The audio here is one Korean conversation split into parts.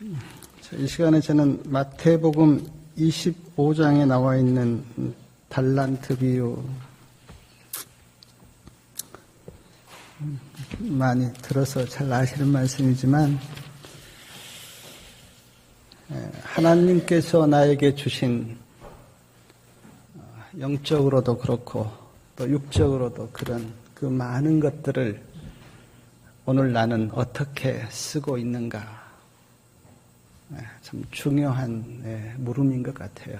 이 시간에 저는 마태복음 25장에 나와 있는 달란트 비유 많이 들어서 잘 아시는 말씀이지만 하나님께서 나에게 주신 영적으로도 그렇고 또 육적으로도 그런 그 많은 것들을 오늘 나는 어떻게 쓰고 있는가, 참 중요한 물음인 것 같아요.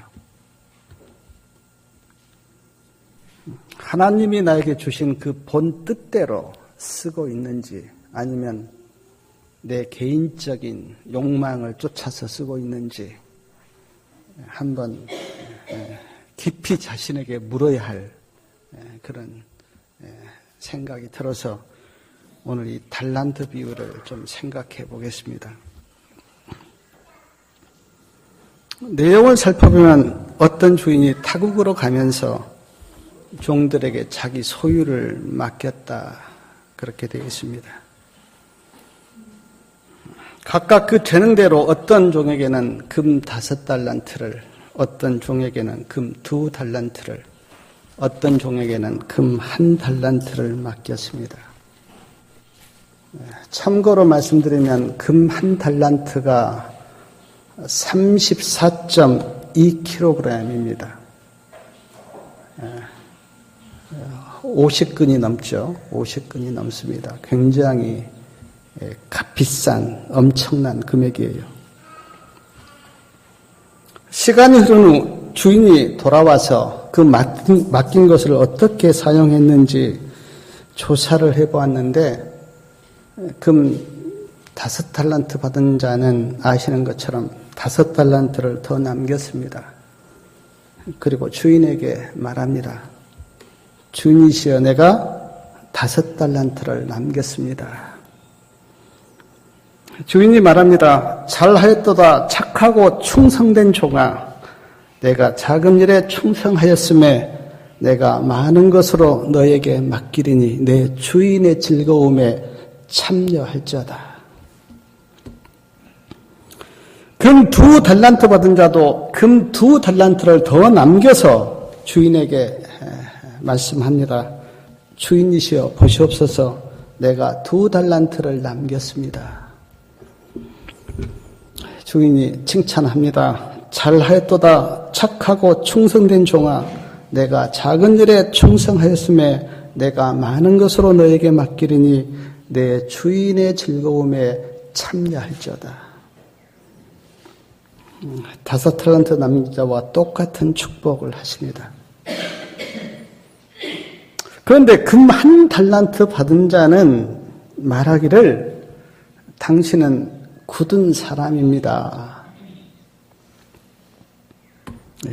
하나님이 나에게 주신 그 본 뜻대로 쓰고 있는지, 아니면 내 개인적인 욕망을 쫓아서 쓰고 있는지 한번 깊이 자신에게 물어야 할 그런 생각이 들어서 오늘 이 달란트 비유를 좀 생각해 보겠습니다. 내용을 살펴보면 어떤 주인이 타국으로 가면서 종들에게 자기 소유를 맡겼다, 그렇게 되어 있습니다. 각각 그 되는 대로 어떤 종에게는 금 5달란트를, 어떤 종에게는 금 2달란트를, 어떤 종에게는 금 1달란트를 맡겼습니다. 참고로 말씀드리면 금 1달란트가 34.2kg입니다. 50근이 넘죠. 50근이 넘습니다. 굉장히 값비싼 엄청난 금액이에요. 시간이 흐른 후 주인이 돌아와서 그 맡긴 것을 어떻게 사용했는지 조사를 해보았는데, 금 5달란트 받은 자는 아시는 것처럼 5달란트를 더 남겼습니다. 그리고 주인에게 말합니다. 주인이시여, 내가 5달란트를 남겼습니다. 주인이 말합니다. 잘하였도다 착하고 충성된 종아, 내가 작은 일에 충성하였음에 내가 많은 것으로 너에게 맡기리니 내 주인의 즐거움에 참여할지어다. 금 2달란트 받은 자도 금 2달란트를 더 남겨서 주인에게 말씀합니다. 주인이시여, 보시옵소서, 내가 2달란트를 남겼습니다. 주인이 칭찬합니다. 잘하였도다 착하고 충성된 종아, 내가 작은 일에 충성하였음에 내가 많은 것으로 너에게 맡기리니 내 주인의 즐거움에 참여할지어다. 5달란트 남긴 자와 똑같은 축복을 하십니다. 그런데 금 1달란트 받은 자는 말하기를 당신은 굳은 사람입니다.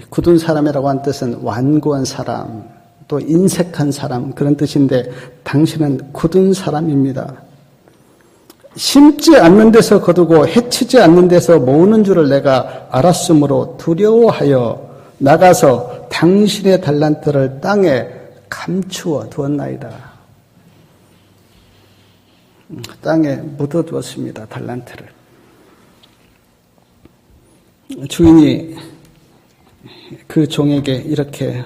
굳은 사람이라고 한 뜻은 완고한 사람, 또 인색한 사람, 그런 뜻인데 당신은 굳은 사람입니다. 심지 않는 데서 거두고 해치지 않는 데서 모으는 줄을 내가 알았으므로 두려워하여 나가서 당신의 달란트를 땅에 감추어 두었나이다. 땅에 묻어두었습니다. 달란트를. 주인이 그 종에게 이렇게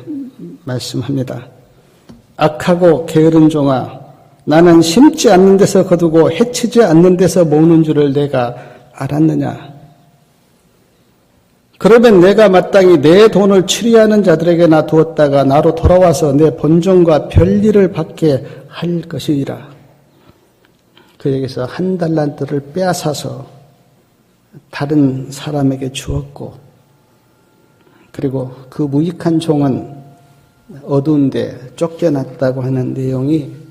말씀합니다. 악하고 게으른 종아, 나는 심지 않는 데서 거두고 해치지 않는 데서 모으는 줄을 내가 알았느냐? 그러면 내가 마땅히 내 돈을 추리하는 자들에게나 두었다가 나로 돌아와서 내 본종과 별일을 받게 할 것이라. 그에게서 1달란트를 빼앗아서 다른 사람에게 주었고, 그리고 그 무익한 종은 어두운 데 쫓겨났다고 하는 내용이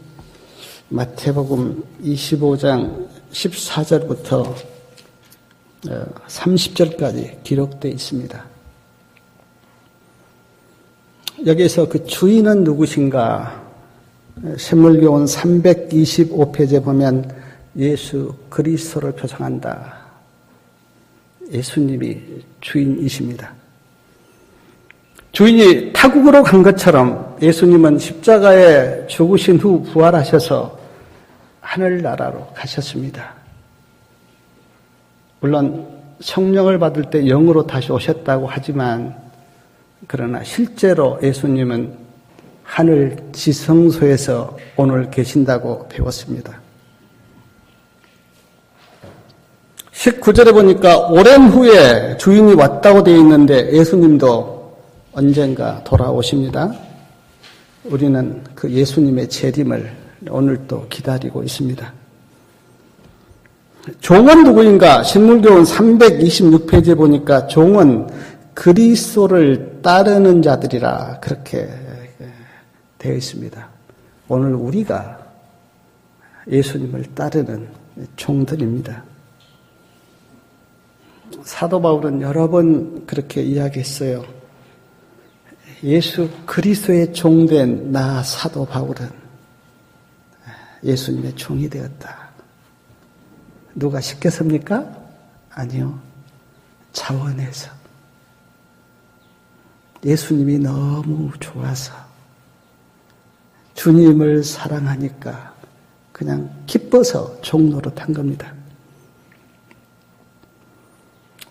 마태복음 25장 14절부터 30절까지 기록되어 있습니다. 여기에서 그 주인은 누구신가? 신물교원 325페이지에 보면 예수 그리스도를 표상한다. 예수님이 주인이십니다. 주인이 타국으로 간 것처럼 예수님은 십자가에 죽으신 후 부활하셔서 하늘나라로 가셨습니다. 물론 성령을 받을 때 영으로 다시 오셨다고 하지만 그러나 실제로 예수님은 하늘 지성소에서 오늘 계신다고 배웠습니다. 19절에 보니까 오랜 후에 주인이 왔다고 되어 있는데 예수님도 언젠가 돌아오십니다. 우리는 그 예수님의 재림을 오늘 또 기다리고 있습니다. 종은 누구인가? 신물교훈 326페이지에 보니까 종은 그리스도를 따르는 자들이라 그렇게 되어 있습니다. 오늘 우리가 예수님을 따르는 종들입니다. 사도 바울은 여러 번 그렇게 이야기했어요. 예수 그리스도의 종된 나 사도 바울은 예수님의 종이 되었다. 누가 시켰습니까? 아니요. 자원해서. 예수님이 너무 좋아서 주님을 사랑하니까 그냥 기뻐서 종노릇 한 겁니다.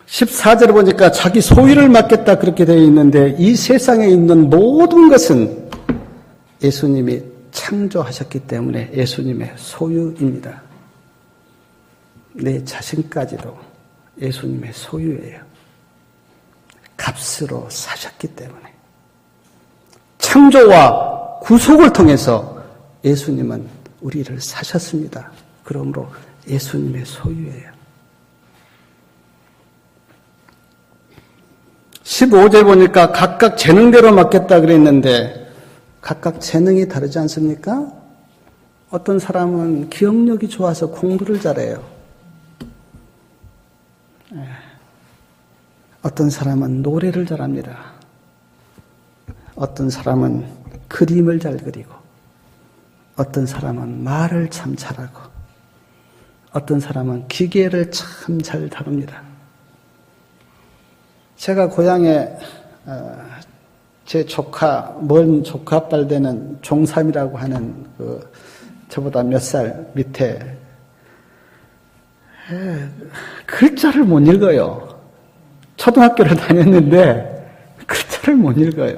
14절에 보니까 자기 소유를 맡겠다 그렇게 되어 있는데 이 세상에 있는 모든 것은 예수님이 창조하셨기 때문에 예수님의 소유입니다. 내 자신까지도 예수님의 소유예요. 값으로 사셨기 때문에. 창조와 구속을 통해서 예수님은 우리를 사셨습니다. 그러므로 예수님의 소유예요. 15절 보니까 각각 재능대로 맡겠다 그랬는데 각각 재능이 다르지 않습니까? 어떤 사람은 기억력이 좋아서 공부를 잘해요. 어떤 사람은 노래를 잘합니다. 어떤 사람은 그림을 잘 그리고 어떤 사람은 말을 참 잘하고 어떤 사람은 기계를 참 잘 다룹니다. 제가 고향에 제 조카, 먼 조카뻘 되는 종3이라고 하는 저보다 몇 살 밑에 글자를 못 읽어요. 초등학교를 다녔는데 글자를 못 읽어요.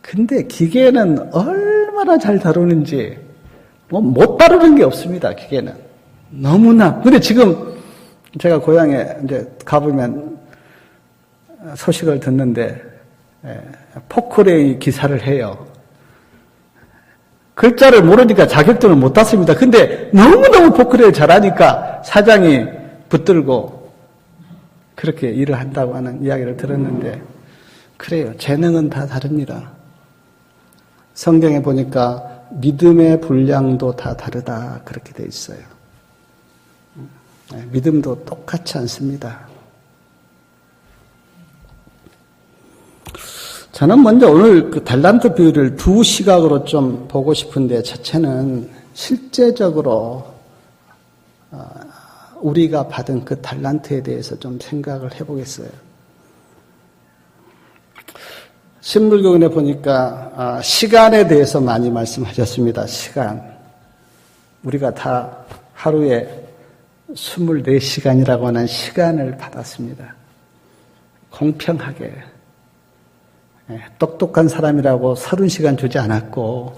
근데 기계는 얼마나 잘 다루는지 못 다루는 게 없습니다. 기계는 너무나. 근데 지금 제가 고향에 이제 가보면 소식을 듣는데 포크레인 기사를 해요. 글자를 모르니까 자격증을 못 땄습니다. 근데 너무너무 포크레인 잘하니까 사장이 붙들고 그렇게 일을 한다고 하는 이야기를 들었는데 그래요. 재능은 다 다릅니다. 성경에 보니까 믿음의 분량도 다 다르다 그렇게 돼 있어요. 믿음도 똑같지 않습니다. 저는 먼저 오늘 그 달란트 비유를 두 시각으로 좀 보고 싶은데 첫째는 실제적으로 우리가 받은 그 달란트에 대해서 좀 생각을 해보겠어요. 신물교훈에 보니까 시간에 대해서 많이 말씀하셨습니다. 시간. 우리가 다 하루에 24시간이라고 하는 시간을 받았습니다. 공평하게. 똑똑한 사람이라고 30시간 주지 않았고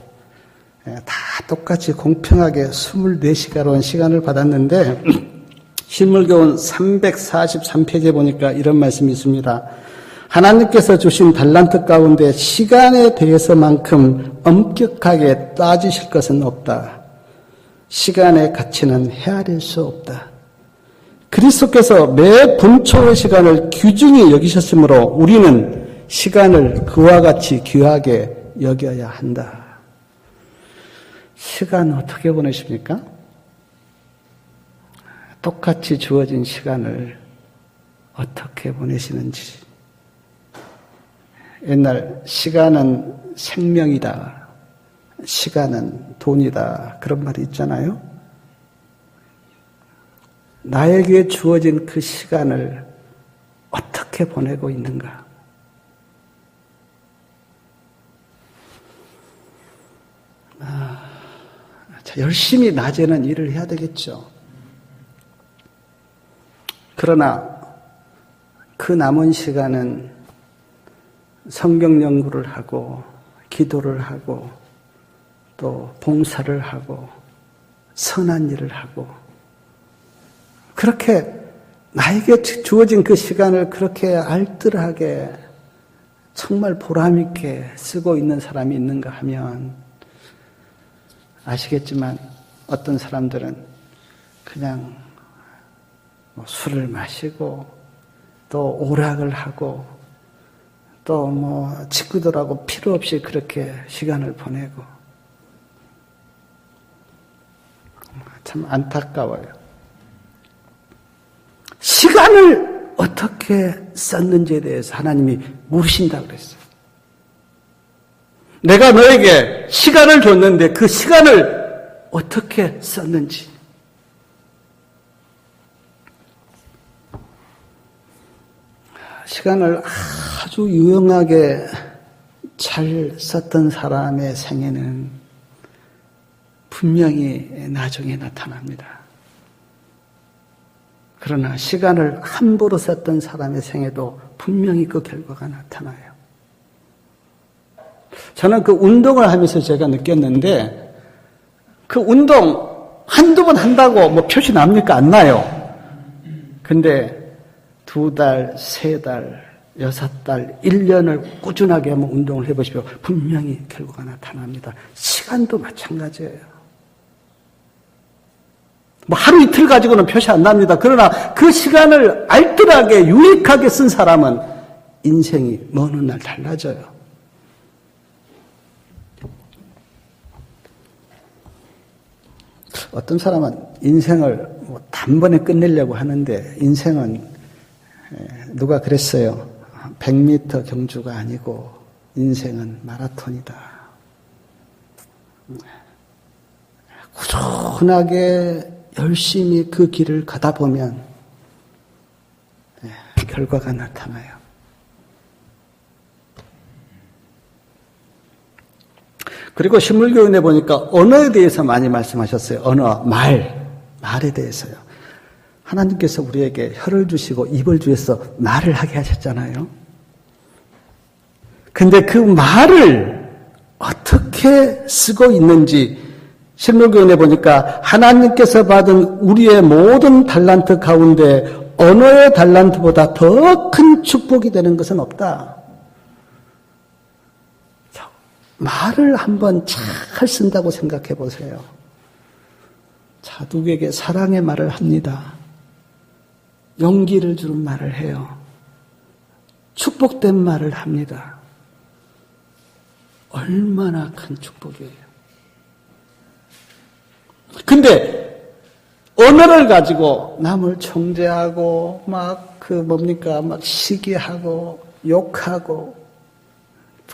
다 똑같이 공평하게 24시간으로 시간을 받았는데 신물교훈 343페이지에 보니까 이런 말씀이 있습니다. 하나님께서 주신 달란트 가운데 시간에 대해서만큼 엄격하게 따지실 것은 없다. 시간의 가치는 헤아릴 수 없다. 그리스도께서 매 분초의 시간을 귀중히 여기셨으므로 우리는 시간을 그와 같이 귀하게 여겨야 한다. 시간 어떻게 보내십니까? 똑같이 주어진 시간을 어떻게 보내시는지. 옛날 시간은 생명이다. 시간은 돈이다. 그런 말이 있잖아요. 나에게 주어진 그 시간을 어떻게 보내고 있는가? 열심히 낮에는 일을 해야 되겠죠. 그러나 그 남은 시간은 성경 연구를 하고 기도를 하고 또 봉사를 하고 선한 일을 하고 그렇게 나에게 주어진 그 시간을 그렇게 알뜰하게 정말 보람있게 쓰고 있는 사람이 있는가 하면 아시겠지만 어떤 사람들은 그냥 술을 마시고 또 오락을 하고 또 친구들하고 필요 없이 그렇게 시간을 보내고 참 안타까워요. 시간을 어떻게 썼는지에 대해서 하나님이 물으신다고 그랬어요. 내가 너에게 시간을 줬는데 그 시간을 어떻게 썼는지. 시간을 아주 유용하게 잘 썼던 사람의 생애는 분명히 나중에 나타납니다. 그러나 시간을 함부로 썼던 사람의 생애도 분명히 그 결과가 나타나요. 저는 그 운동을 하면서 제가 느꼈는데 그 운동 한두 번 한다고 표시 납니까? 안 나요. 근데 2달, 3달, 6달, 1년을 꾸준하게 한번 운동을 해보십시오. 분명히 결과가 나타납니다. 시간도 마찬가지예요. 하루 이틀 가지고는 표시 안 납니다. 그러나 그 시간을 알뜰하게 유익하게 쓴 사람은 인생이 먼 훗날 달라져요. 어떤 사람은 인생을 단번에 끝내려고 하는데 인생은 누가 그랬어요. 100m 경주가 아니고 인생은 마라톤이다. 꾸준하게 열심히 그 길을 가다 보면 결과가 나타나요. 그리고 신물교훈에 보니까 언어에 대해서 많이 말씀하셨어요. 언어, 말에 대해서요. 하나님께서 우리에게 혀를 주시고 입을 주셔서 말을 하게 하셨잖아요. 근데 그 말을 어떻게 쓰고 있는지 신물교훈에 보니까 하나님께서 받은 우리의 모든 달란트 가운데 언어의 달란트보다 더 큰 축복이 되는 것은 없다. 말을 한번 잘 쓴다고 생각해 보세요. 자, 누구에게 사랑의 말을 합니다. 용기를 주는 말을 해요. 축복된 말을 합니다. 얼마나 큰 축복이에요. 근데 언어를 가지고 남을 정죄하고 막 시기하고 욕하고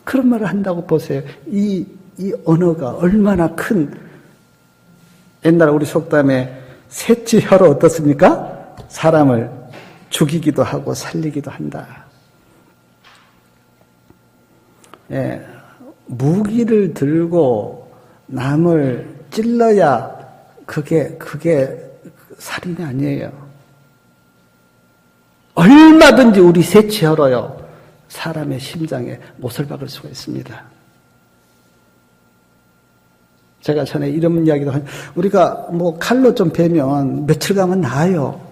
그런 말을 한다고 보세요. 이 언어가 얼마나 큰, 옛날에 우리 속담에 셋째 혀로 어떻습니까? 사람을 죽이기도 하고 살리기도 한다. 예, 무기를 들고 남을 찔러야 그게 살인이 아니에요. 얼마든지 우리 셋째 혀로요. 사람의 심장에 못을 박을 수가 있습니다. 제가 전에 이런 이야기도 우리가 칼로 좀 베면 며칠간은 나아요.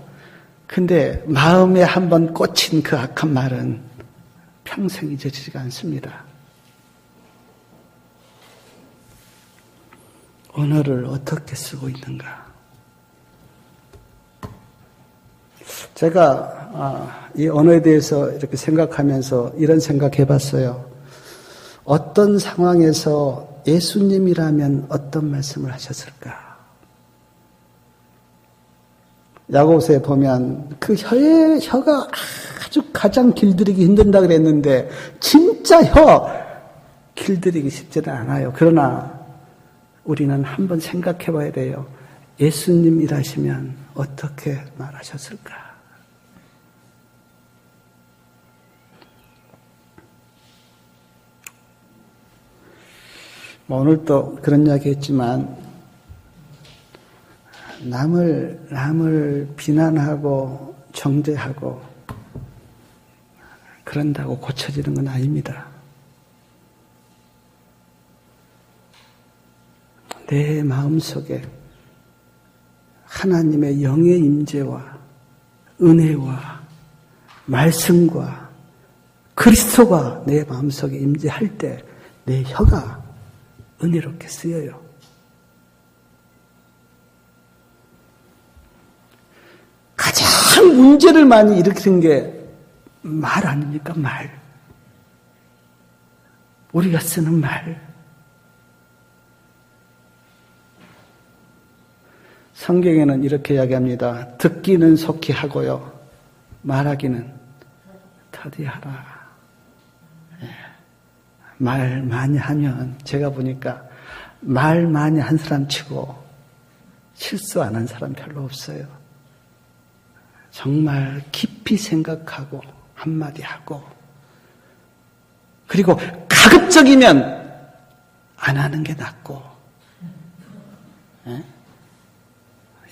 근데 마음에 한번 꽂힌 그 악한 말은 평생 잊어지지가 않습니다. 언어를 어떻게 쓰고 있는가? 제가 이 언어에 대해서 이렇게 생각하면서 이런 생각해 봤어요. 어떤 상황에서 예수님이라면 어떤 말씀을 하셨을까? 야고보서에 보면 그 혀가 아주 가장 길들이기 힘든다 그랬는데 진짜 혀 길들이기 쉽지는 않아요. 그러나 우리는 한번 생각해 봐야 돼요. 예수님이라시면 어떻게 말하셨을까? 오늘 또 그런 이야기 했지만 남을 비난하고 정죄하고 그런다고 고쳐지는 건 아닙니다. 내 마음속에 하나님의 영의 임재와 은혜와 말씀과 그리스도가 내 마음속에 임재할 때 내 혀가 은혜롭게 쓰여요. 가장 문제를 많이 일으키는 게 말 아닙니까? 말. 우리가 쓰는 말. 성경에는 이렇게 이야기합니다. 듣기는 속히 하고요. 말하기는 더디하라. 말 많이 하면 제가 보니까 말 많이 한 사람 치고 실수 안 한 사람 별로 없어요. 정말 깊이 생각하고 한마디 하고 그리고 가급적이면 안 하는 게 낫고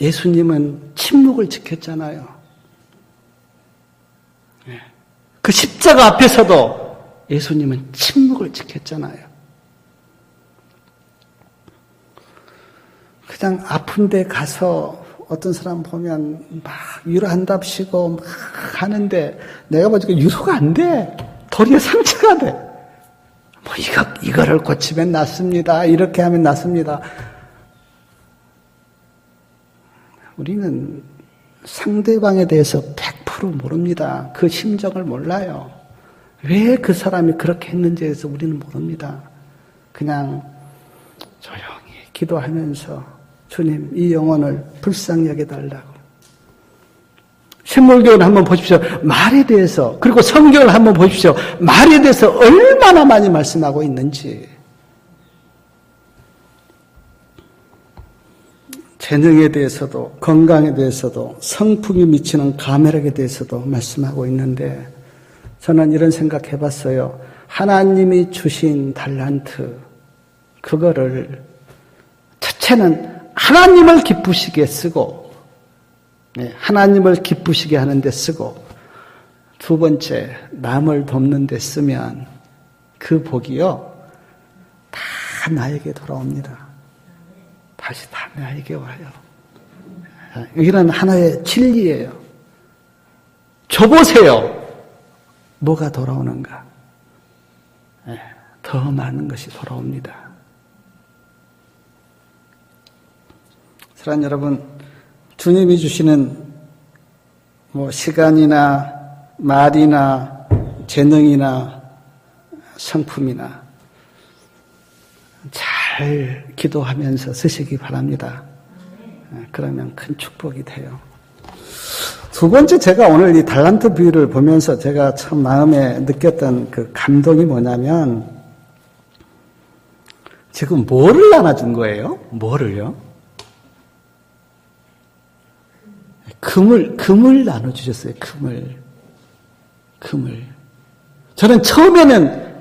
예수님은 침묵을 지켰잖아요. 그 십자가 앞에서도 예수님은 침묵을 지켰잖아요. 그냥 아픈 데 가서 어떤 사람 보면 막 위로한답시고 막 하는데 내가 보니까 위로가 안 돼. 도리어 상처가 돼. 뭐 이거를 고치면 낫습니다. 이렇게 하면 낫습니다. 우리는 상대방에 대해서 100% 모릅니다. 그 심정을 몰라요. 왜 그 사람이 그렇게 했는지에 대해서 우리는 모릅니다. 그냥 조용히 기도하면서 주님, 이 영혼을 불쌍히 여겨달라고. 신물교를 한번 보십시오. 말에 대해서, 그리고 성경을 한번 보십시오. 말에 대해서 얼마나 많이 말씀하고 있는지. 재능에 대해서도, 건강에 대해서도, 성품이 미치는 가면에 대해서도 말씀하고 있는데, 저는 이런 생각 해봤어요. 하나님이 주신 달란트, 그거를, 첫째는 하나님을 기쁘시게 쓰고, 하나님을 기쁘시게 하는 데 쓰고, 두 번째, 남을 돕는 데 쓰면 그 복이요, 다 나에게 돌아옵니다. 다시 다 나에게 와요. 이런 하나의 진리예요. 줘보세요. 뭐가 돌아오는가? 더 많은 것이 돌아옵니다. 사랑하는 여러분, 주님이 주시는 시간이나 말이나 재능이나 성품이나 잘 기도하면서 쓰시기 바랍니다. 그러면 큰 축복이 돼요. 두 번째, 제가 오늘 이 달란트 비유를 보면서 제가 참 마음에 느꼈던 그 감동이 뭐냐면, 지금 뭐를 나눠준 거예요? 뭐를요? 금을 나눠주셨어요. 금을. 저는 처음에는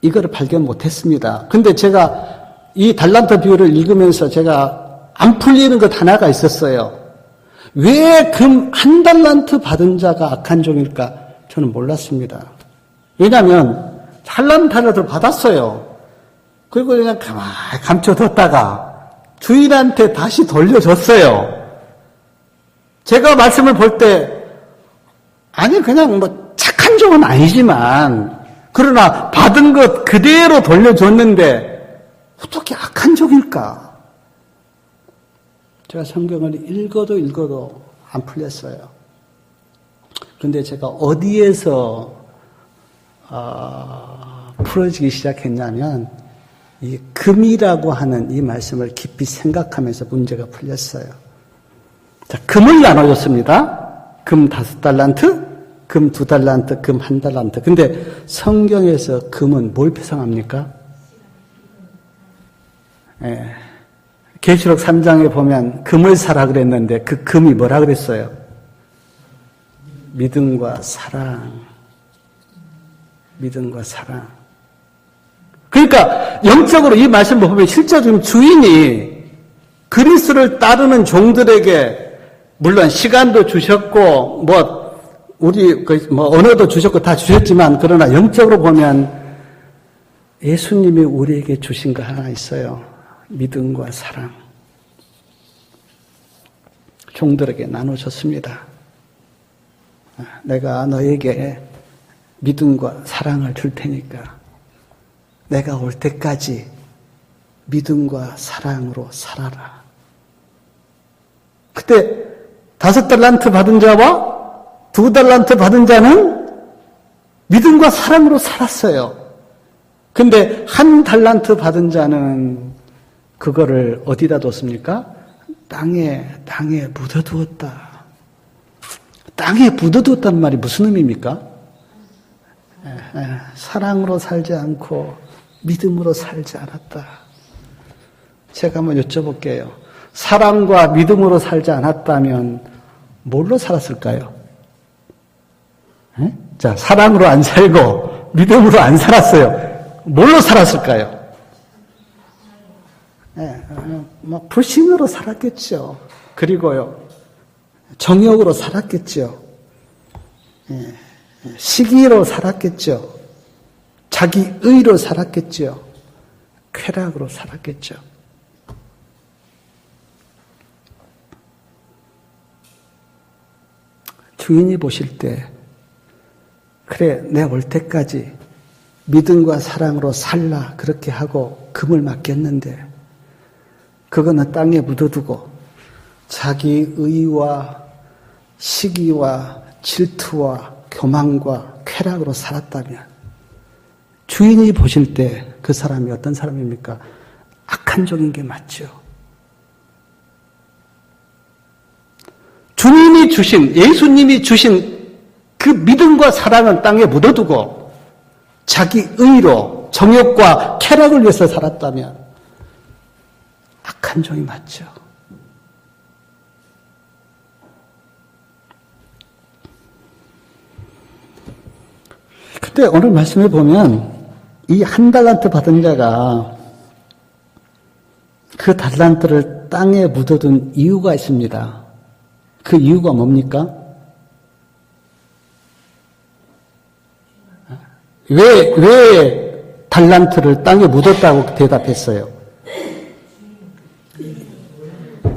이거를 발견 못했습니다. 근데 제가 이 달란트 비유를 읽으면서 제가 안 풀리는 것 하나가 있었어요. 왜 금 1달란트 받은 자가 악한 종일까? 저는 몰랐습니다. 왜냐하면 달란트를 받았어요. 그리고 그냥 가만히 감춰뒀다가 주인한테 다시 돌려줬어요. 제가 말씀을 볼 때, 아니, 그냥 착한 종은 아니지만, 그러나 받은 것 그대로 돌려줬는데, 어떻게 악한 종일까? 제가 성경을 읽어도 안 풀렸어요. 그런데 제가 어디에서, 풀어지기 시작했냐면, 이 금이라고 하는 이 말씀을 깊이 생각하면서 문제가 풀렸어요. 자, 금을 나눠줬습니다. 금 5달란트, 금 2달란트, 금 1달란트. 근데 성경에서 금은 뭘 표상합니까? 계시록 3장에 보면 금을 사라 그랬는데 그 금이 뭐라 그랬어요? 믿음과 사랑. 믿음과 사랑. 그러니까 영적으로 이 말씀을 보면 실제로 지금 주인이 그리스도를 따르는 종들에게 물론 시간도 주셨고 우리 언어도 주셨고 다 주셨지만 그러나 영적으로 보면 예수님이 우리에게 주신 거 하나 있어요. 믿음과 사랑. 종들에게 나누셨습니다. 내가 너에게 믿음과 사랑을 줄 테니까 내가 올 때까지 믿음과 사랑으로 살아라. 그때 5달란트 받은 자와 2달란트 받은 자는 믿음과 사랑으로 살았어요. 근데 1달란트 받은 자는 그거를 어디다 뒀습니까? 땅에 묻어두었다. 땅에 묻어두었다는 말이 무슨 의미입니까? 사랑으로 살지 않고 믿음으로 살지 않았다. 제가 한번 여쭤볼게요. 사랑과 믿음으로 살지 않았다면 뭘로 살았을까요? 자, 사랑으로 안 살고 믿음으로 안 살았어요. 뭘로 살았을까요? 불신으로 살았겠죠. 그리고요, 정욕으로 살았겠죠. 시기로 살았겠죠. 자기 의로 살았겠죠. 쾌락으로 살았겠죠. 주인이 보실 때 그래, 내 올 때까지 믿음과 사랑으로 살라 그렇게 하고 금을 맡겼는데 그거는 땅에 묻어두고 자기 의와 시기와 질투와 교만과 쾌락으로 살았다면 주인이 보실 때 그 사람이 어떤 사람입니까? 악한 종인 게 맞죠. 주님이 주신, 예수님이 주신 그 믿음과 사랑은 땅에 묻어두고 자기 의로 정욕과 쾌락을 위해서 살았다면 악한 종이 맞죠. 근데 오늘 말씀에 보면 이 1달란트 받은 자가 그 달란트를 땅에 묻어둔 이유가 있습니다. 그 이유가 뭡니까? 왜 달란트를 땅에 묻었다고 대답했어요?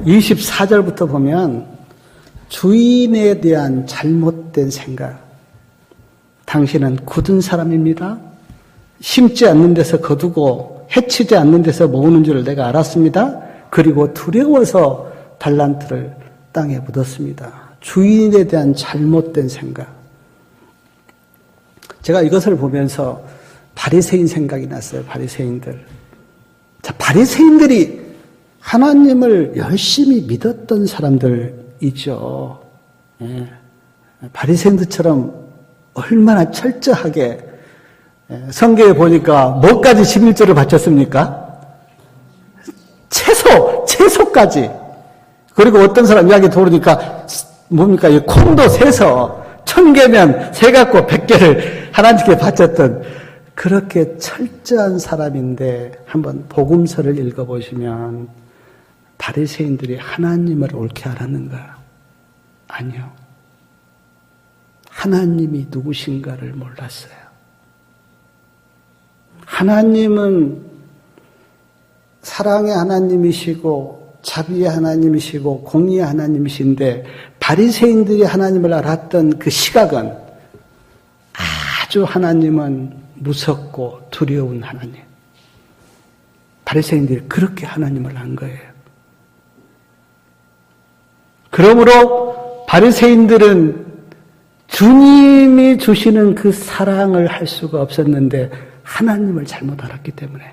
24절부터 보면 주인에 대한 잘못된 생각. 당신은 굳은 사람입니다. 심지 않는 데서 거두고 해치지 않는 데서 모으는 줄 내가 알았습니다. 그리고 두려워서 달란트를 땅에 묻었습니다. 주인에 대한 잘못된 생각. 제가 이것을 보면서 바리새인 생각이 났어요. 바리새인들. 자, 바리새인들이 하나님을 열심히 믿었던 사람들이죠. 예. 바리새인들처럼 얼마나 철저하게 성경에 보니까 뭐까지 11조를 바쳤습니까? 채소까지. 그리고 어떤 사람 이야기 들으니까 뭡니까? 이 콩도 세서 1000개면 세 갖고 100개를 하나님께 바쳤던 그렇게 철저한 사람인데 한번 복음서를 읽어보시면 바리새인들이 하나님을 옳게 알았는가? 아니요. 하나님이 누구신가를 몰랐어요. 하나님은 사랑의 하나님이시고 자비의 하나님이시고 공의의 하나님이신데 바리새인들이 하나님을 알았던 그 시각은 아주 하나님은 무섭고 두려운 하나님. 바리새인들이 그렇게 하나님을 안 거예요. 그러므로 바리새인들은 주님이 주시는 그 사랑을 할 수가 없었는데 하나님을 잘못 알았기 때문에.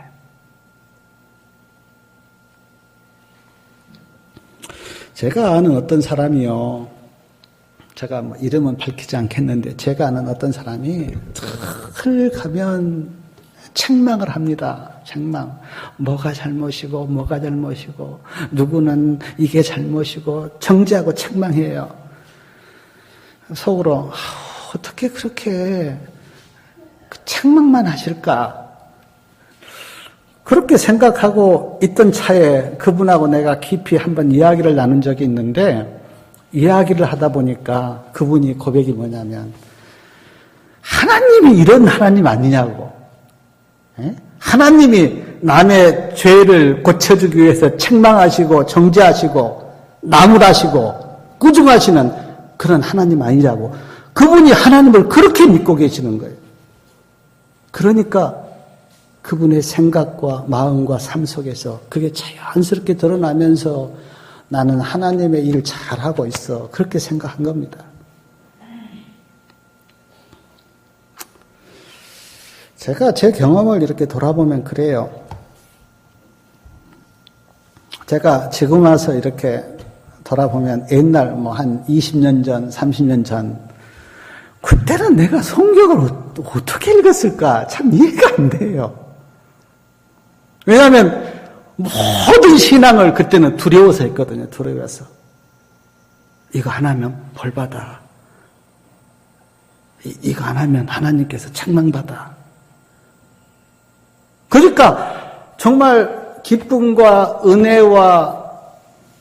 제가 아는 어떤 사람이요. 제가 이름은 밝히지 않겠는데 제가 아는 어떤 사람이 늘 가면 책망을 합니다. 책망. 뭐가 잘못이고 뭐가 잘못이고 누구는 이게 잘못이고 정죄하고 책망해요. 속으로 어떻게 그렇게 책망만 하실까? 그렇게 생각하고 있던 차에 그분하고 내가 깊이 한번 이야기를 나눈 적이 있는데 이야기를 하다 보니까 그분이 고백이 뭐냐면 하나님이 이런 하나님 아니냐고. 예? 하나님이 남의 죄를 고쳐주기 위해서 책망하시고 정죄하시고 나무라시고 꾸중하시는 그런 하나님 아니냐고. 그분이 하나님을 그렇게 믿고 계시는 거예요. 그러니까 그분의 생각과 마음과 삶 속에서 그게 자연스럽게 드러나면서 나는 하나님의 일 잘하고 있어. 그렇게 생각한 겁니다. 제가 제 경험을 이렇게 돌아보면 그래요. 제가 지금 와서 이렇게 돌아보면 옛날 뭐 한 20년 전, 30년 전 그때는 내가 성경을 어떻게 읽었을까 참 이해가 안 돼요. 왜냐하면 모든 신앙을 그때는 두려워서 했거든요. 두려워서. 이거 안 하면 벌받아. 이거 안 하면 하나님께서 책망받아. 그러니까 정말 기쁨과 은혜와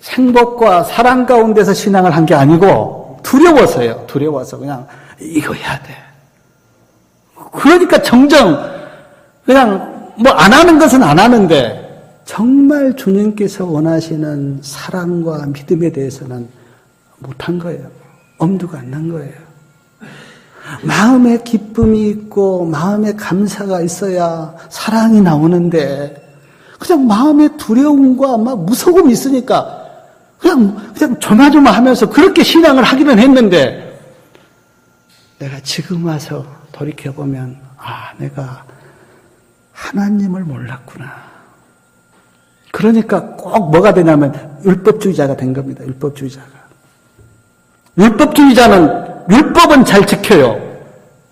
행복과 사랑 가운데서 신앙을 한 게 아니고 두려워서요. 두려워서 그냥 이거 해야 돼. 그러니까 정정 그냥 뭐 안 하는 것은 안 하는데 정말 주님께서 원하시는 사랑과 믿음에 대해서는 못한 거예요. 엄두가 안 난 거예요. 마음에 기쁨이 있고 마음에 감사가 있어야 사랑이 나오는데 그냥 마음에 두려움과 막 무서움이 있으니까 그냥 조마조마하면서 그렇게 신앙을 하기는 했는데 내가 지금 와서 돌이켜보면 내가 하나님을 몰랐구나. 그러니까 꼭 뭐가 되냐면 율법주의자가 된 겁니다. 율법주의자가. 율법주의자는 율법은 잘 지켜요.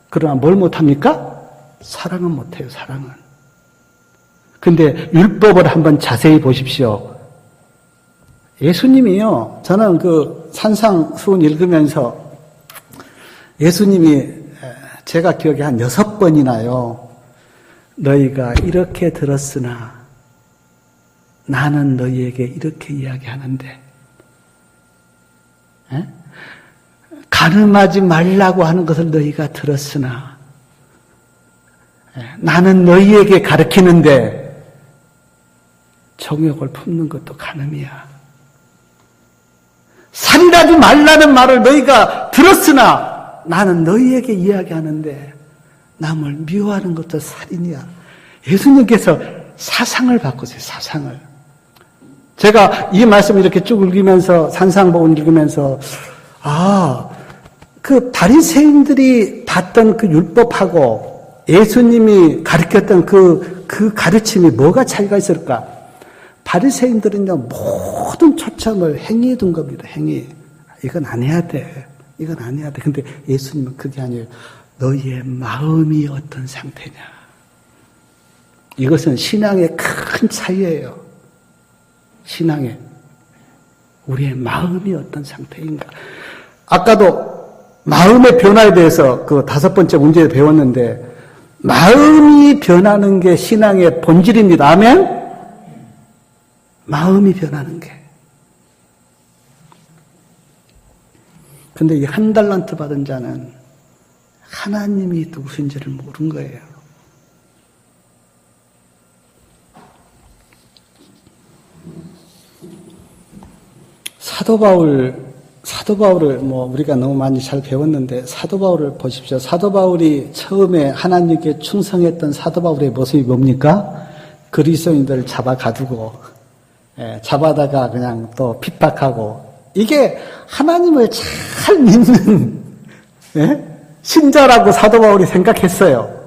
그러나 뭘 못합니까? 사랑은 못해요. 사랑은. 근데 율법을 한번 자세히 보십시오. 예수님이요. 저는 그 산상수훈 읽으면서 예수님이 제가 기억에 한 6번이나요. 너희가 이렇게 들었으나 나는 너희에게 이렇게 이야기하는데 에? 간음하지 말라고 하는 것을 너희가 들었으나 나는 너희에게 가르치는데 정욕을 품는 것도 간음이야. 살인하지 말라는 말을 너희가 들었으나 나는 너희에게 이야기하는데 남을 미워하는 것도 살인이야. 예수님께서 사상을 바꾸세요. 사상을. 제가 이 말씀을 이렇게 쭉 읽으면서 산상복음 읽으면서 그 바리새인들이 봤던 그 율법하고 예수님이 가르쳤던 그 가르침이 뭐가 차이가 있을까? 바리새인들은요 모든 초점을 행위에 둔 겁니다. 행위. 이건 안 해야 돼. 이건 안 해야 돼. 근데 예수님은 그게 아니에요. 너희의 마음이 어떤 상태냐. 이것은 신앙의 큰 차이예요. 신앙의. 우리의 마음이 어떤 상태인가. 아까도 마음의 변화에 대해서 그 5번째 문제에 배웠는데 마음이 변하는 게 신앙의 본질입니다. 아멘? 마음이 변하는 게. 근데 이 1달란트 받은 자는 하나님이 누구신지를 모른 거예요. 사도 바울을 뭐 우리가 너무 많이 잘 배웠는데 사도 바울을 보십시오. 사도 바울이 처음에 하나님께 충성했던 사도 바울의 모습이 뭡니까? 그리스도인들을 잡아 가두고 잡아다가 그냥 또 핍박하고 이게 하나님을 잘 믿는 신자라고 사도 바울이 생각했어요.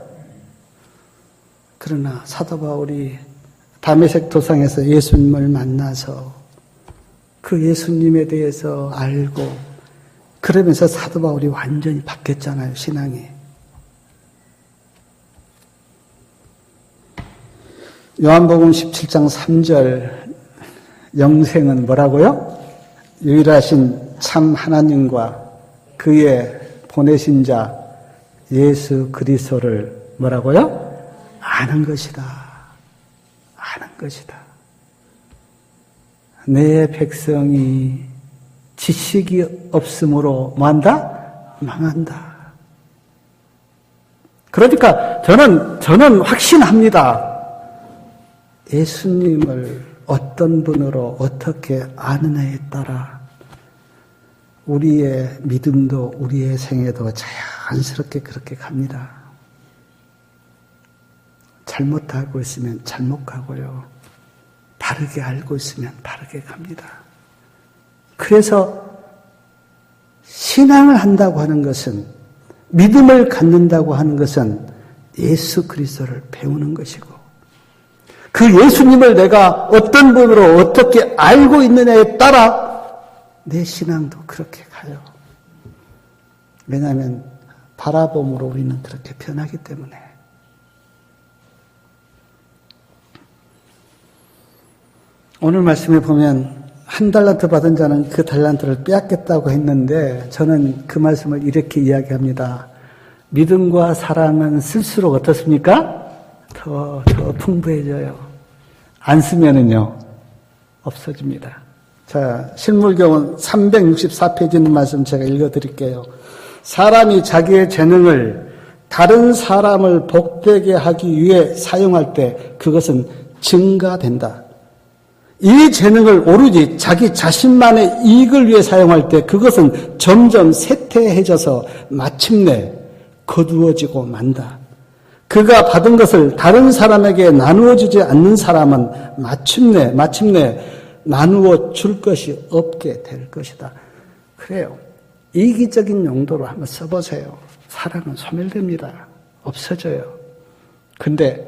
그러나 사도 바울이 다메섹 도상에서 예수님을 만나서 그 예수님에 대해서 알고 그러면서 사도 바울이 완전히 바뀌었잖아요. 신앙이. 요한복음 17장 3절 영생은 뭐라고요? 유일하신 참 하나님과 그의 보내신 자 예수 그리스도를 뭐라고요? 아는 것이다. 아는 것이다. 내 백성이 지식이 없으므로 뭐한다? 망한다. 그러니까 저는 확신합니다. 예수님을 어떤 분으로 어떻게 아느냐에 따라 우리의 믿음도 우리의 생애도 자연스럽게 그렇게 갑니다. 잘못 알고 있으면 잘못 가고요. 바르게 알고 있으면 바르게 갑니다. 그래서 신앙을 한다고 하는 것은, 믿음을 갖는다고 하는 것은 예수 그리스도를 배우는 것이고, 그 예수님을 내가 어떤 분으로 어떻게 알고 있느냐에 따라 내 신앙도 그렇게 가요. 왜냐하면 바라봄으로 우리는 그렇게 변하기 때문에. 오늘 말씀에 보면 한 달란트 받은 자는 그 달란트를 빼앗겠다고 했는데, 저는 그 말씀을 이렇게 이야기합니다. 믿음과 사랑은 쓸수록 어떻습니까? 더 풍부해져요. 안 쓰면은요, 없어집니다. 자, 실물경은 364페이지 있는 말씀 제가 읽어드릴게요. 사람이 자기의 재능을 다른 사람을 복되게 하기 위해 사용할 때 그것은 증가된다. 이 재능을 오로지 자기 자신만의 이익을 위해 사용할 때 그것은 점점 쇠퇴해져서 마침내 거두어지고 만다. 그가 받은 것을 다른 사람에게 나누어 주지 않는 사람은 마침내 나누어 줄 것이 없게 될 것이다. 그래요. 이기적인 용도로 한번 써보세요. 사랑은 소멸됩니다. 없어져요. 근데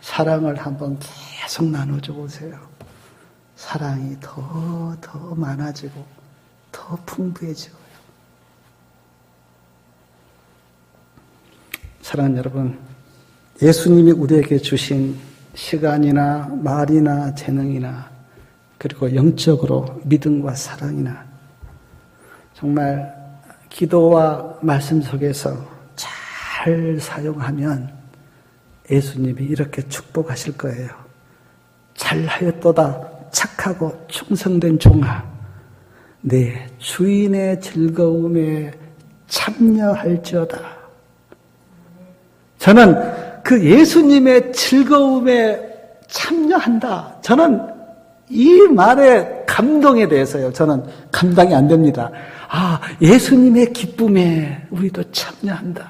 사랑을 한번 계속 나눠줘 보세요. 사랑이 더 많아지고 더 풍부해지고요. 사랑하는 여러분, 예수님이 우리에게 주신 시간이나 말이나 재능이나 그리고 영적으로 믿음과 사랑이나 정말 기도와 말씀 속에서 잘 사용하면 예수님이 이렇게 축복하실 거예요. 잘하였도다 착하고 충성된 종아, 내 주인의 즐거움에 참여할지어다. 저는 그 예수님의 즐거움에 참여한다. 저는 이 말의 감동에 대해서요, 저는 감당이 안 됩니다. 아, 예수님의 기쁨에 우리도 참여한다.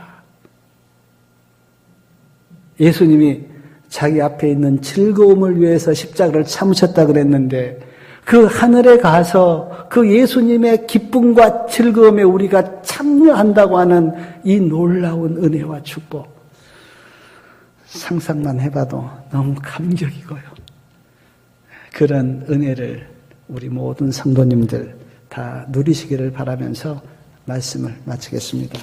예수님이 자기 앞에 있는 즐거움을 위해서 십자가를 참으셨다 그랬는데, 그 하늘에 가서 그 예수님의 기쁨과 즐거움에 우리가 참여한다고 하는 이 놀라운 은혜와 축복, 상상만 해봐도 너무 감격이고요. 그런 은혜를 우리 모든 성도님들 다 누리시기를 바라면서 말씀을 마치겠습니다.